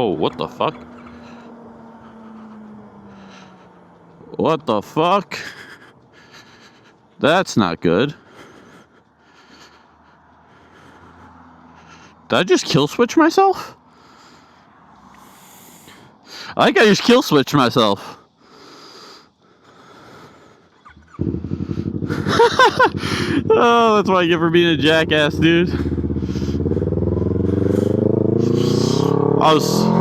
Whoa, what the fuck? What the fuck? That's not good. Did I just kill switch myself? I think I just kill switched myself. Oh, that's what I get for being a jackass, dude. I was